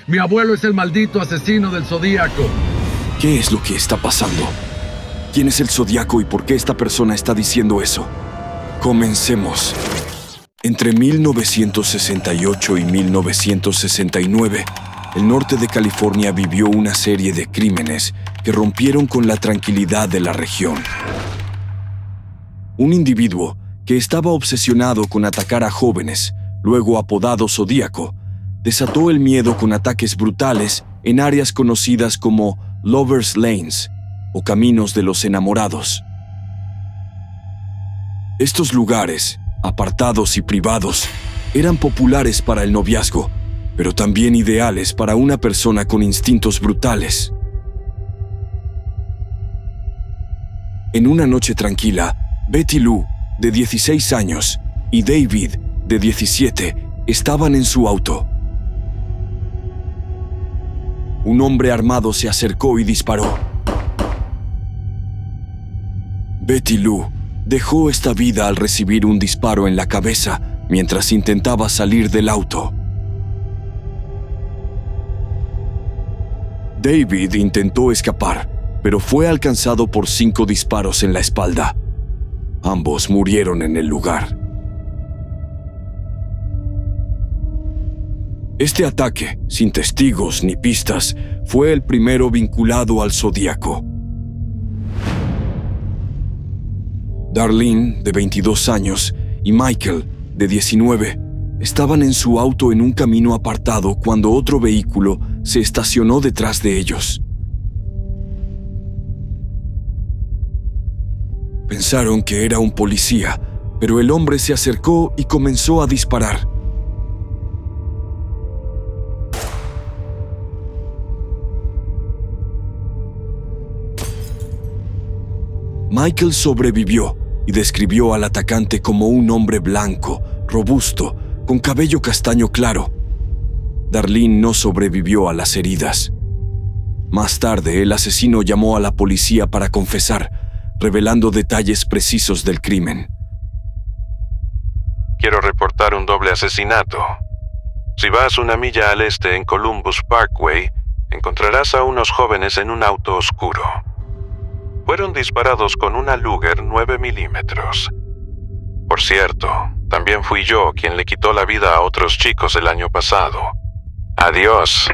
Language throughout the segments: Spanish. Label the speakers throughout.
Speaker 1: Mi abuelo es el maldito asesino del Zodíaco.
Speaker 2: ¿Qué es lo que está pasando? ¿Quién es el Zodíaco y por qué esta persona está diciendo eso? Comencemos. Entre 1968 y 1969, el norte de California vivió una serie de crímenes que rompieron con la tranquilidad de la región. Un individuo que estaba obsesionado con atacar a jóvenes, luego apodado Zodíaco, desató el miedo con ataques brutales en áreas conocidas como Lovers Lanes o Caminos de los Enamorados. Estos lugares, apartados y privados, eran populares para el noviazgo, pero también ideales para una persona con instintos brutales. En una noche tranquila, Betty Lou, de 16 años, y David, de 17, estaban en su auto. Un hombre armado se acercó y disparó. Betty Lou dejó esta vida al recibir un disparo en la cabeza mientras intentaba salir del auto. David intentó escapar, pero fue alcanzado por 5 disparos en la espalda. Ambos murieron en el lugar. Este ataque, sin testigos ni pistas, fue el primero vinculado al Zodíaco. Darlene, de 22 años, y Michael, de 19, estaban en su auto en un camino apartado cuando otro vehículo se estacionó detrás de ellos. Pensaron que era un policía, pero el hombre se acercó y comenzó a disparar. Michael sobrevivió y describió al atacante como un hombre blanco, robusto, con cabello castaño claro. Darlene no sobrevivió a las heridas. Más tarde, el asesino llamó a la policía para confesar, revelando detalles precisos del crimen.
Speaker 3: Quiero reportar un doble asesinato. Si vas una milla al este en Columbus Parkway, encontrarás a unos jóvenes en un auto oscuro. Fueron disparados con una Luger 9 milímetros. Por cierto, también fui yo quien le quitó la vida a otros chicos el año pasado. Adiós.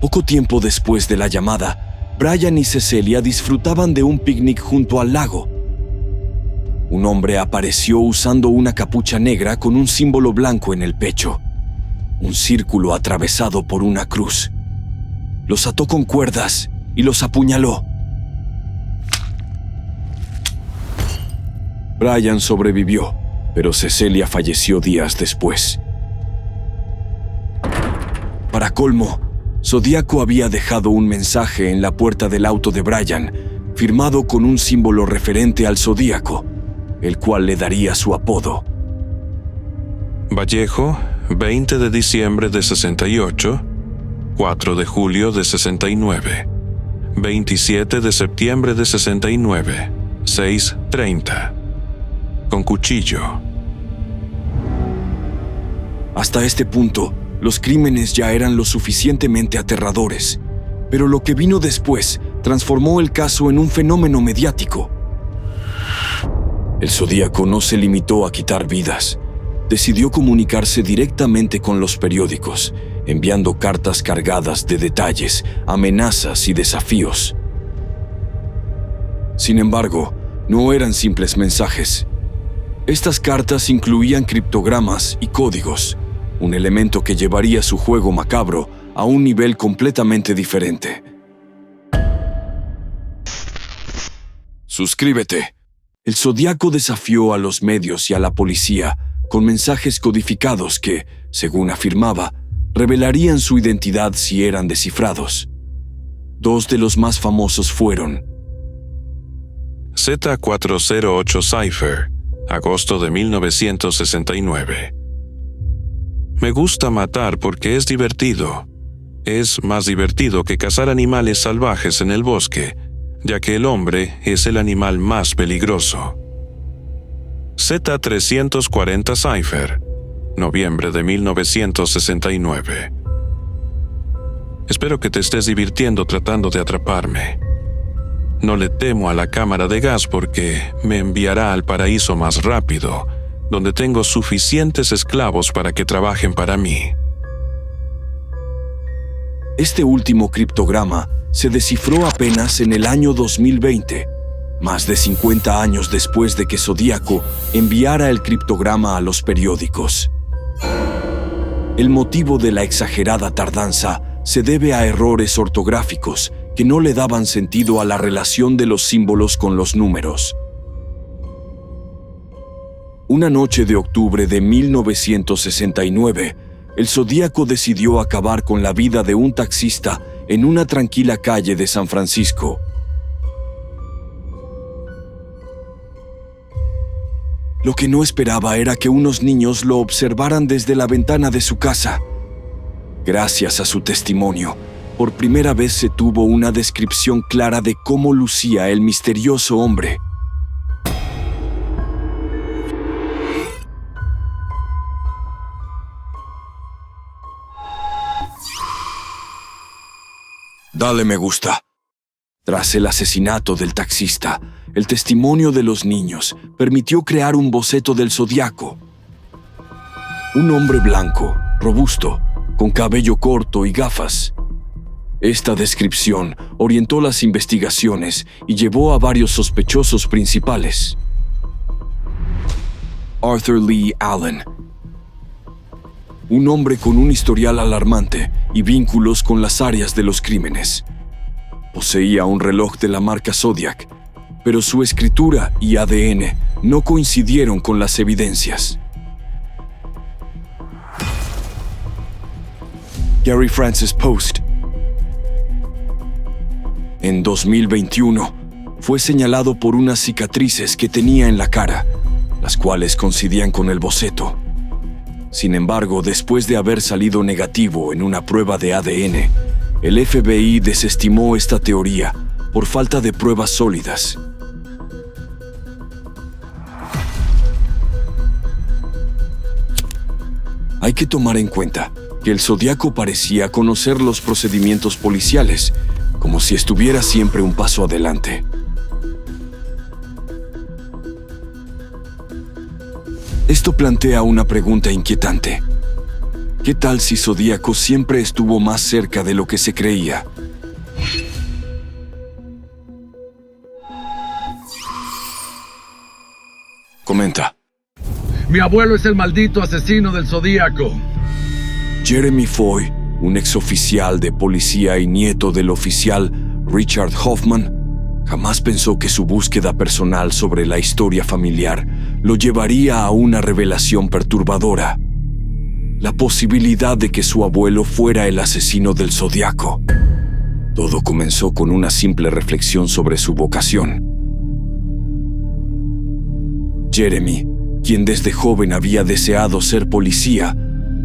Speaker 2: Poco tiempo después de la llamada, Brian y Cecelia disfrutaban de un picnic junto al lago. Un hombre apareció usando una capucha negra con un símbolo blanco en el pecho, un círculo atravesado por una cruz. Los ató con cuerdas y los apuñaló. Brian sobrevivió, pero Cecelia falleció días después. Para colmo, Zodíaco había dejado un mensaje en la puerta del auto de Brian, firmado con un símbolo referente al Zodíaco, el cual le daría su apodo.
Speaker 3: Vallejo, 20 de diciembre de 68, 4 de julio de 69, 27 de septiembre de 69, 6:30. Con cuchillo.
Speaker 2: Hasta este punto, los crímenes ya eran lo suficientemente aterradores, pero lo que vino después transformó el caso en un fenómeno mediático. El Zodíaco no se limitó a quitar vidas. Decidió comunicarse directamente con los periódicos, enviando cartas cargadas de detalles, amenazas y desafíos. Sin embargo, no eran simples mensajes. Estas cartas incluían criptogramas y códigos, un elemento que llevaría su juego macabro a un nivel completamente diferente. Suscríbete. El Zodíaco desafió a los medios y a la policía con mensajes codificados que, según afirmaba, revelarían su identidad si eran descifrados. 2 de los más famosos fueron
Speaker 3: Z408 Cypher, agosto de 1969. Me gusta matar porque es divertido. Es más divertido que cazar animales salvajes en el bosque, ya que el hombre es el animal más peligroso. Z340 Cypher, noviembre de 1969. Espero que te estés divirtiendo tratando de atraparme. No le temo a la cámara de gas porque me enviará al paraíso más rápido, donde tengo suficientes esclavos para que trabajen para mí.
Speaker 2: Este último criptograma se descifró apenas en el año 2020, más de 50 años después de que Zodíaco enviara el criptograma a los periódicos. El motivo de la exagerada tardanza se debe a errores ortográficos que no le daban sentido a la relación de los símbolos con los números. Una noche de octubre de 1969, el Zodíaco decidió acabar con la vida de un taxista en una tranquila calle de San Francisco. Lo que no esperaba era que unos niños lo observaran desde la ventana de su casa. Gracias a su testimonio, por primera vez se tuvo una descripción clara de cómo lucía el misterioso hombre. Dale me gusta. Tras el asesinato del taxista, el testimonio de los niños permitió crear un boceto del Zodíaco. Un hombre blanco, robusto, con cabello corto y gafas. Esta descripción orientó las investigaciones y llevó a varios sospechosos principales. Arthur Lee Allen, un hombre con un historial alarmante y vínculos con las áreas de los crímenes. Poseía un reloj de la marca Zodiac, pero su escritura y ADN no coincidieron con las evidencias. Gary Francis Post. En 2021, fue señalado por unas cicatrices que tenía en la cara, las cuales coincidían con el boceto. Sin embargo, después de haber salido negativo en una prueba de ADN, el FBI desestimó esta teoría por falta de pruebas sólidas. Hay que tomar en cuenta que el Zodíaco parecía conocer los procedimientos policiales, como si estuviera siempre un paso adelante. Esto plantea una pregunta inquietante. ¿Qué tal si Zodíaco siempre estuvo más cerca de lo que se creía? Comenta.
Speaker 1: Mi abuelo es el maldito asesino del Zodíaco.
Speaker 2: Jeremy Foy, un exoficial de policía y nieto del oficial Richard Hoffman, jamás pensó que su búsqueda personal sobre la historia familiar lo llevaría a una revelación perturbadora: la posibilidad de que su abuelo fuera el asesino del Zodíaco. Todo comenzó con una simple reflexión sobre su vocación. Jeremy, quien desde joven había deseado ser policía,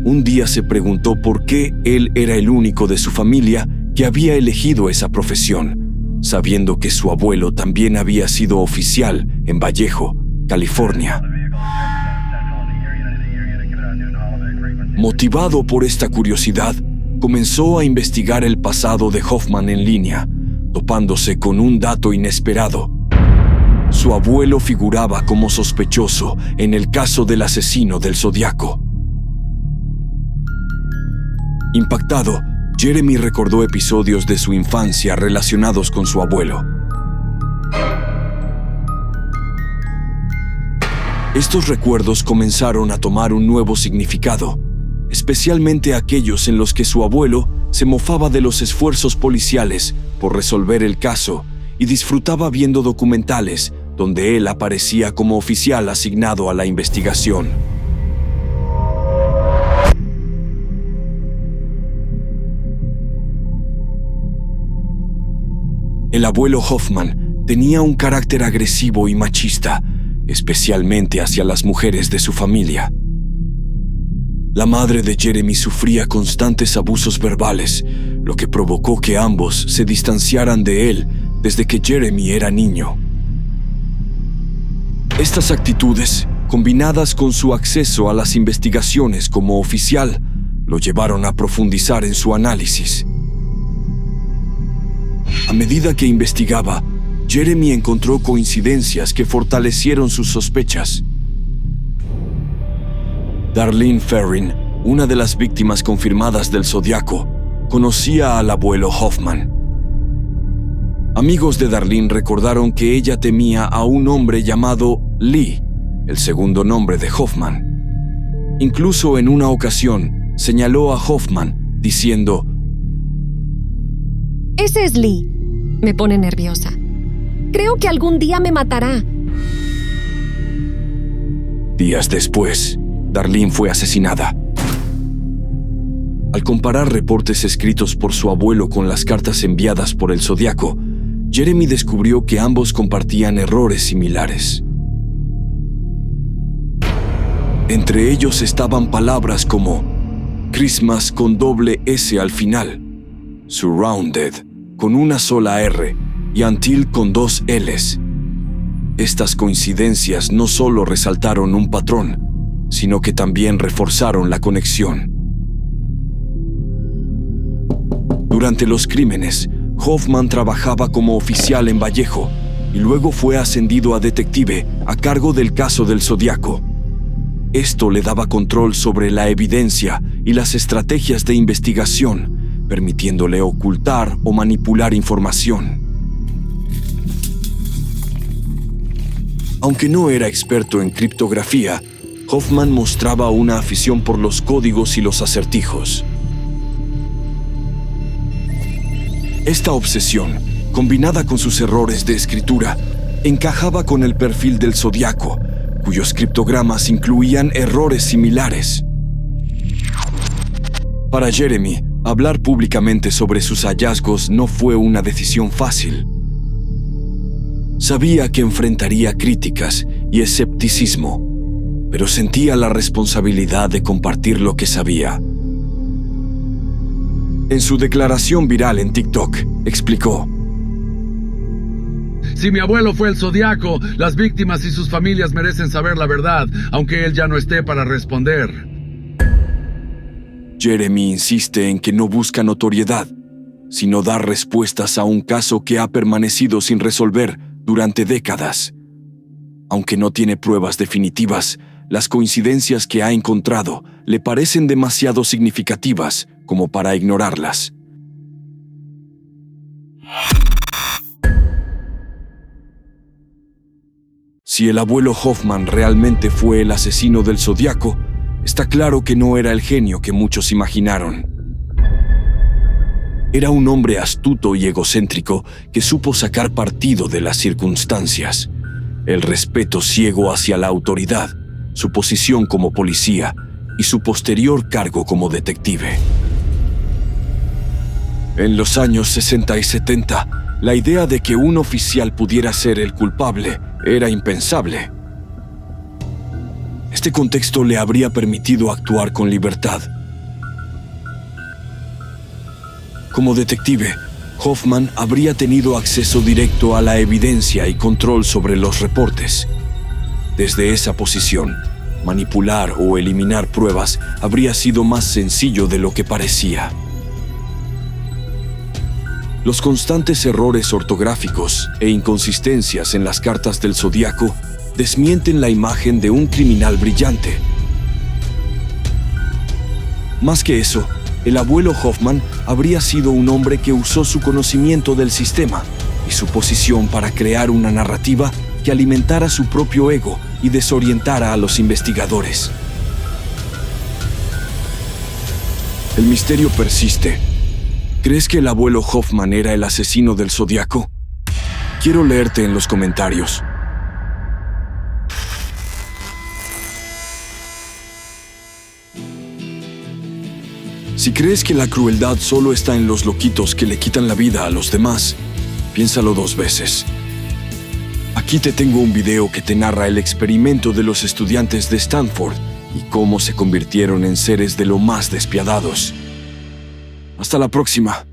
Speaker 2: un día se preguntó por qué él era el único de su familia que había elegido esa profesión, sabiendo que su abuelo también había sido oficial en Vallejo, California. Motivado por esta curiosidad, comenzó a investigar el pasado de Hoffman en línea, topándose con un dato inesperado. Su abuelo figuraba como sospechoso en el caso del asesino del Zodíaco. Impactado, Jeremy recordó episodios de su infancia relacionados con su abuelo. Estos recuerdos comenzaron a tomar un nuevo significado, especialmente aquellos en los que su abuelo se mofaba de los esfuerzos policiales por resolver el caso y disfrutaba viendo documentales donde él aparecía como oficial asignado a la investigación. El abuelo Hoffman tenía un carácter agresivo y machista, especialmente hacia las mujeres de su familia. La madre de Jeremy sufría constantes abusos verbales, lo que provocó que ambos se distanciaran de él desde que Jeremy era niño. Estas actitudes combinadas con su acceso a las investigaciones como oficial, lo llevaron a profundizar en su análisis. A medida que investigaba, Jeremy encontró coincidencias que fortalecieron sus sospechas. Darlene Ferrin, una de las víctimas confirmadas del Zodiaco, conocía al abuelo Hoffman. Amigos de Darlene recordaron que ella temía a un hombre llamado Lee, el segundo nombre de Hoffman. Incluso en una ocasión señaló a Hoffman diciendo:
Speaker 4: «Ese es Lee. Me pone nerviosa. Creo que algún día me matará».
Speaker 2: Días después, Darlene fue asesinada. Al comparar reportes escritos por su abuelo con las cartas enviadas por el Zodiaco, Jeremy descubrió que ambos compartían errores similares. Entre ellos estaban palabras como Christmas con doble S al final, Surrounded con una sola R y Until con 2 Ls. Estas coincidencias no solo resaltaron un patrón, sino que también reforzaron la conexión. Durante los crímenes, Hoffman trabajaba como oficial en Vallejo y luego fue ascendido a detective a cargo del caso del Zodiaco. Esto le daba control sobre la evidencia y las estrategias de investigación, permitiéndole ocultar o manipular información. Aunque no era experto en criptografía, Hoffman mostraba una afición por los códigos y los acertijos. Esta obsesión, combinada con sus errores de escritura, encajaba con el perfil del Zodiaco, cuyos criptogramas incluían errores similares. Para Jeremy, hablar públicamente sobre sus hallazgos no fue una decisión fácil. Sabía que enfrentaría críticas y escepticismo, pero sentía la responsabilidad de compartir lo que sabía. En su declaración viral en TikTok, explicó:
Speaker 1: Si mi abuelo fue el Zodiaco, las víctimas y sus familias merecen saber la verdad, aunque él ya no esté para responder.
Speaker 2: Jeremy insiste en que no busca notoriedad, sino dar respuestas a un caso que ha permanecido sin resolver durante décadas. Aunque no tiene pruebas definitivas, las coincidencias que ha encontrado le parecen demasiado significativas como para ignorarlas. Si el abuelo Hoffman realmente fue el asesino del Zodiaco, está claro que no era el genio que muchos imaginaron. Era un hombre astuto y egocéntrico que supo sacar partido de las circunstancias, el respeto ciego hacia la autoridad, su posición como policía y su posterior cargo como detective. En los años 60 y 70, la idea de que un oficial pudiera ser el culpable era impensable. Este contexto le habría permitido actuar con libertad. Como detective, Hoffman habría tenido acceso directo a la evidencia y control sobre los reportes. Desde esa posición, manipular o eliminar pruebas habría sido más sencillo de lo que parecía. Los constantes errores ortográficos e inconsistencias en las cartas del Zodiaco desmienten la imagen de un criminal brillante. Más que eso, el abuelo Hoffman habría sido un hombre que usó su conocimiento del sistema y su posición para crear una narrativa que alimentara su propio ego y desorientara a los investigadores. El misterio persiste. ¿Crees que el abuelo Hoffman era el asesino del Zodiaco? Quiero leerte en los comentarios. Si crees que la crueldad solo está en los loquitos que le quitan la vida a los demás, piénsalo 2 veces. Aquí te tengo un video que te narra el experimento de los estudiantes de Stanford y cómo se convirtieron en seres de lo más despiadados. Hasta la próxima.